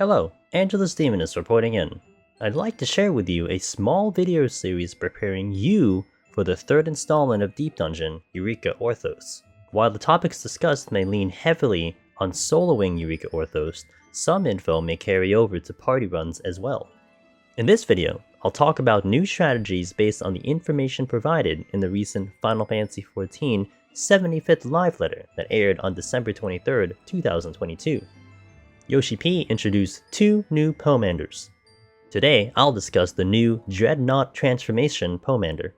Hello, Angelus Demonus reporting in. I'd like to share with you a small video series preparing you for the third installment of Deep Dungeon, Eureka Orthos. While the topics discussed may lean heavily on soloing Eureka Orthos, some info may carry over to party runs as well. In this video, I'll talk about new strategies based on the information provided in the recent Final Fantasy XIV 75th live letter that aired on December 23rd, 2022. Yoshi P introduced two new Pomanders. Today, I'll discuss the new Dreadnought Transformation Pomander.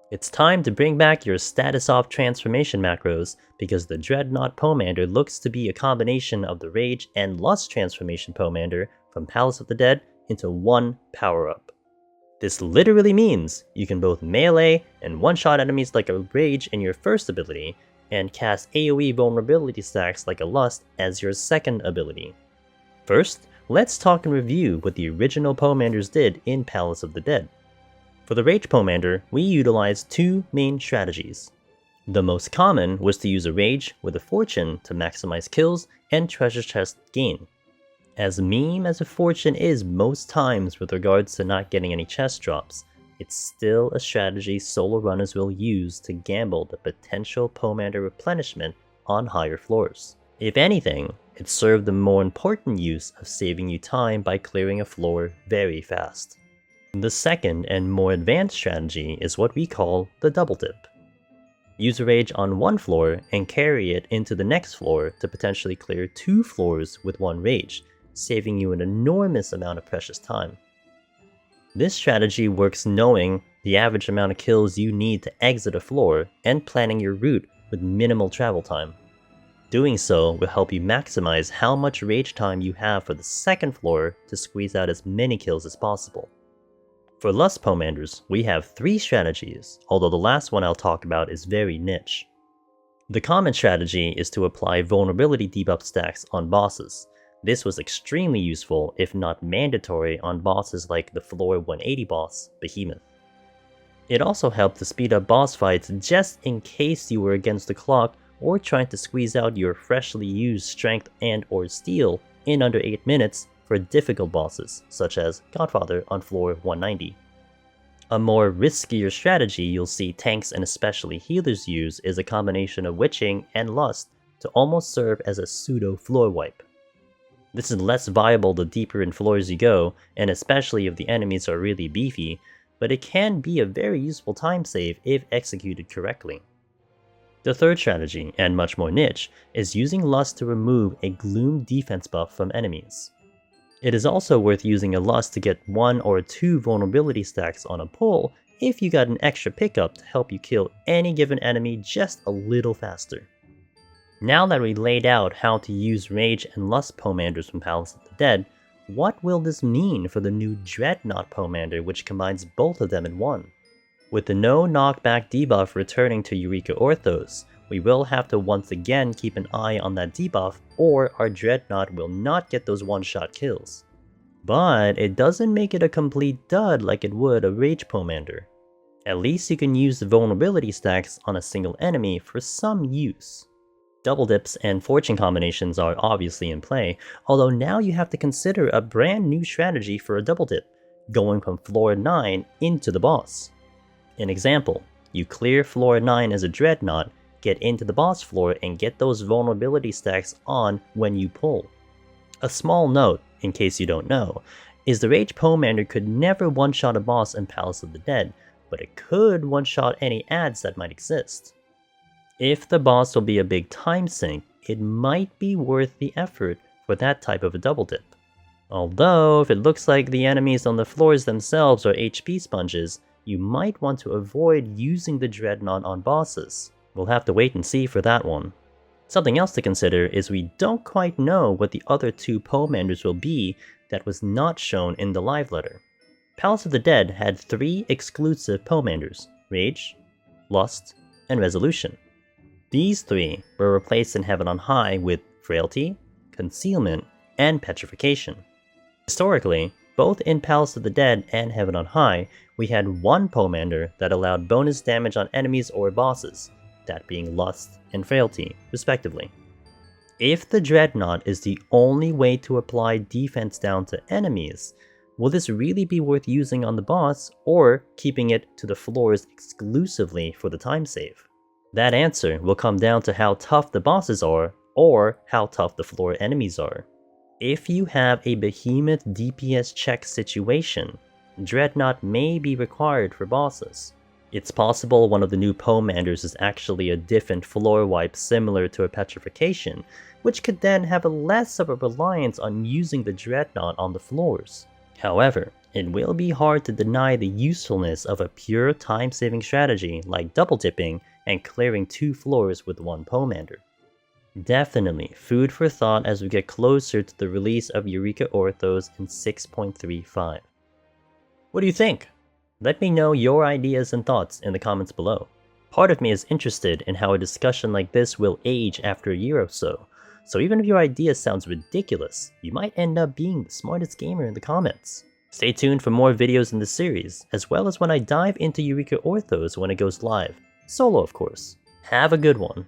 It's time to bring back your status off transformation macros because the Dreadnought Pomander looks to be a combination of the Rage and Lust Transformation Pomander from Palace of the Dead into one power-up. This literally means you can both melee and one-shot enemies like a Rage in your first ability, and cast AoE vulnerability stacks like a Lust as your second ability. First, let's talk and review what the original Pomanders did in Palace of the Dead. For the Rage Pomander, we utilized two main strategies. The most common was to use a Rage with a Fortune to maximize kills and treasure chest gain. As meme as a Fortune is most times with regards to not getting any chest drops, it's still a strategy solo runners will use to gamble the potential Pomander replenishment on higher floors. If anything, it served the more important use of saving you time by clearing a floor very fast. The second and more advanced strategy is what we call the double dip. Use a Rage on one floor and carry it into the next floor to potentially clear two floors with one Rage, saving you an enormous amount of precious time. This strategy works knowing the average amount of kills you need to exit a floor and planning your route with minimal travel time. Doing so will help you maximize how much Rage time you have for the second floor to squeeze out as many kills as possible. For Lust Pomanders, we have three strategies, although the last one I'll talk about is very niche. The common strategy is to apply vulnerability debuff stacks on bosses. This was extremely useful, if not mandatory, on bosses like the floor 180 boss, Behemoth. It also helped to speed up boss fights just in case you were against the clock or trying to squeeze out your freshly used strength and or steel in under 8 minutes for difficult bosses, such as Godfather on floor 190. A more riskier strategy you'll see tanks and especially healers use is a combination of Witching and Lust to almost serve as a pseudo floor wipe. This is less viable the deeper in floors you go, and especially if the enemies are really beefy, but it can be a very useful time save if executed correctly. The third strategy, and much more niche, is using Lust to remove a Gloom defense buff from enemies. It is also worth using a Lust to get 1 or 2 vulnerability stacks on a pull if you got an extra pickup to help you kill any given enemy just a little faster. Now that we laid out how to use Rage and Lust Pomanders from Palace of the Dead, what will this mean for the new Dreadnought Pomander which combines both of them in one? With the no knockback debuff returning to Eureka Orthos, we will have to once again keep an eye on that debuff or our Dreadnought will not get those one-shot kills. But it doesn't make it a complete dud like it would a Rage Pomander. At least you can use the vulnerability stacks on a single enemy for some use. Double dips and fortune combinations are obviously in play, although now you have to consider a brand new strategy for a double dip, going from floor 9 into the boss. An example, you clear floor 9 as a Dreadnought, get into the boss floor and get those vulnerability stacks on when you pull. A small note, in case you don't know, is the Rage Pomander could never one-shot a boss in Palace of the Dead, but it could one-shot any adds that might exist. If the boss will be a big time sink, it might be worth the effort for that type of a double dip. Although, if it looks like the enemies on the floors themselves are HP sponges, you might want to avoid using the Dreadnought on bosses. We'll have to wait and see for that one. Something else to consider is we don't quite know what the other two Pomanders will be that was not shown in the live letter. Palace of the Dead had 3 exclusive Pomanders: Rage, Lust, and Resolution. These 3 were replaced in Heaven on High with Frailty, Concealment, and Petrification. Historically, both in Palace of the Dead and Heaven on High, we had one Pomander that allowed bonus damage on enemies or bosses, that being Lust and Frailty, respectively. If the Dreadnought is the only way to apply defense down to enemies, will this really be worth using on the boss, or keeping it to the floors exclusively for the time save? That answer will come down to how tough the bosses are, or how tough the floor enemies are. If you have a behemoth DPS check situation, Dreadnought may be required for bosses. It's possible one of the new Pomanders is actually a different floor wipe similar to a petrification, which could then have less of a reliance on using the Dreadnought on the floors. However, it will be hard to deny the usefulness of a pure time-saving strategy like double dipping and clearing 2 floors with 1 Pomander. Definitely food for thought as we get closer to the release of Eureka Orthos in 6.35. What do you think? Let me know your ideas and thoughts in the comments below. Part of me is interested in how a discussion like this will age after a year or so even if your idea sounds ridiculous, you might end up being the smartest gamer in the comments. Stay tuned for more videos in this series, as well as when I dive into Eureka Orthos when it goes live. Solo, of course. Have a good one.